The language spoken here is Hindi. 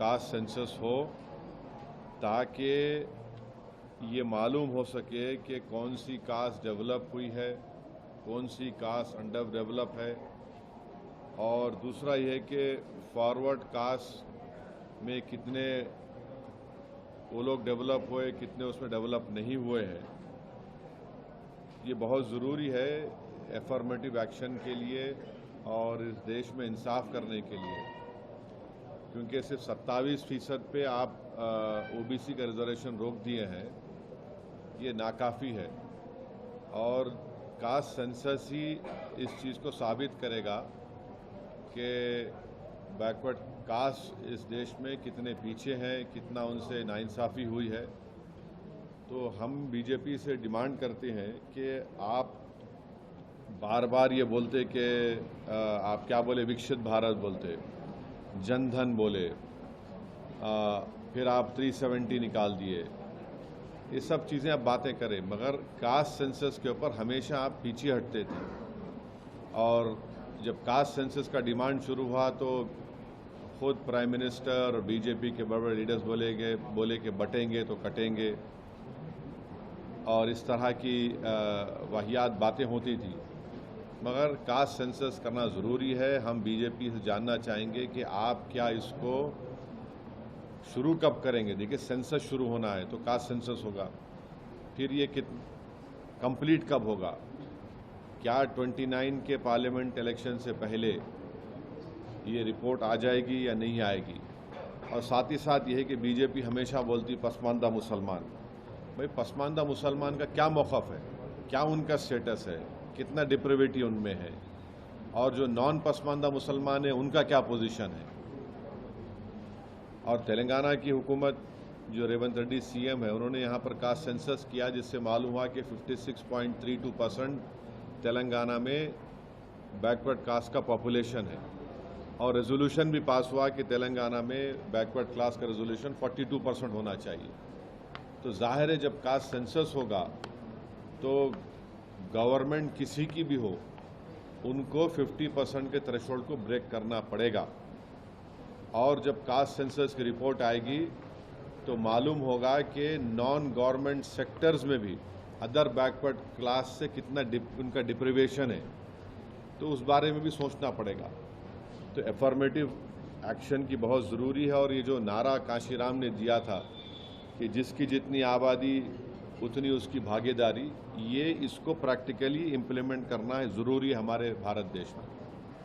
कास्ट सेंसस हो ताकि ये मालूम हो सके कि कौन सी कास्ट डेवलप हुई है, कौन सी कास्ट अंडर डेवलप है। और दूसरा ये है कि फॉरवर्ड कास्ट में कितने वो लोग डेवलप हुए, कितने उसमें डेवलप नहीं हुए हैं। ये बहुत ज़रूरी है एफर्मेटिव एक्शन के लिए और इस देश में इंसाफ करने के लिए, क्योंकि सिर्फ 27% पे आप ओबीसी का रिजर्वेशन रोक दिए हैं, ये नाकाफ़ी है। और कास्ट सेंसस ही इस चीज़ को साबित करेगा कि बैकवर्ड कास्ट इस देश में कितने पीछे हैं, कितना उनसे नाइंसाफ़ी हुई है। तो हम बीजेपी से डिमांड करते हैं कि आप बार बार ये बोलते कि आप क्या बोले, विकसित भारत बोलते, जनधन बोले, फिर आप 370 निकाल दिए, ये सब चीज़ें आप बातें करें, मगर कास्ट सेंसस के ऊपर हमेशा आप पीछे हटते थे। और जब कास्ट सेंसस का डिमांड शुरू हुआ तो खुद प्राइम मिनिस्टर और बीजेपी के बड़े बड़े लीडर्स बोले कि बटेंगे तो कटेंगे, और इस तरह की वाहियात बातें होती थी। मगर कास्ट सेंसस करना ज़रूरी है। हम बीजेपी से जानना चाहेंगे कि आप क्या इसको शुरू कब करेंगे। देखिए, सेंसस शुरू होना है तो कास्ट सेंसस होगा, फिर ये कंप्लीट कब होगा, क्या 29 के पार्लियामेंट इलेक्शन से पहले ये रिपोर्ट आ जाएगी या नहीं आएगी। और साथ ही साथ ये है कि बीजेपी हमेशा बोलती पसमानदा मुसलमान। भाई, पसमानदा मुसलमान का क्या मौक़िफ़ है, क्या उनका स्टेटस है, कितना डिप्रेविटी उनमें है, और जो नॉन पसमानदा मुसलमान है उनका क्या पोजीशन है। और तेलंगाना की हुकूमत, जो रेवंत रेड्डी सीएम है, उन्होंने यहाँ पर कास्ट सेंसस किया, जिससे मालूम हुआ कि 56.32% तेलंगाना में बैकवर्ड कास्ट का पॉपुलेशन है। और रेजोल्यूशन भी पास हुआ कि तेलंगाना में बैकवर्ड क्लास का रेजोल्यूशन 42% होना चाहिए। तो जाहिर है जब कास्ट सेंसस होगा तो गवर्नमेंट किसी की भी हो, उनको 50% के थ्रेशोल्ड को ब्रेक करना पड़ेगा। और जब कास्ट सेंसस की रिपोर्ट आएगी तो मालूम होगा कि नॉन गवर्नमेंट सेक्टर्स में भी अदर बैकवर्ड क्लास से कितना उनका डिप्रिवेशन है, तो उस बारे में भी सोचना पड़ेगा। तो एफर्मेटिव एक्शन की बहुत ज़रूरी है। और ये जो नारा काशीराम ने दिया था कि जिसकी जितनी आबादी उतनी उसकी भागीदारी, ये इसको प्रैक्टिकली इम्प्लीमेंट करना है ज़रूरी है हमारे भारत देश में।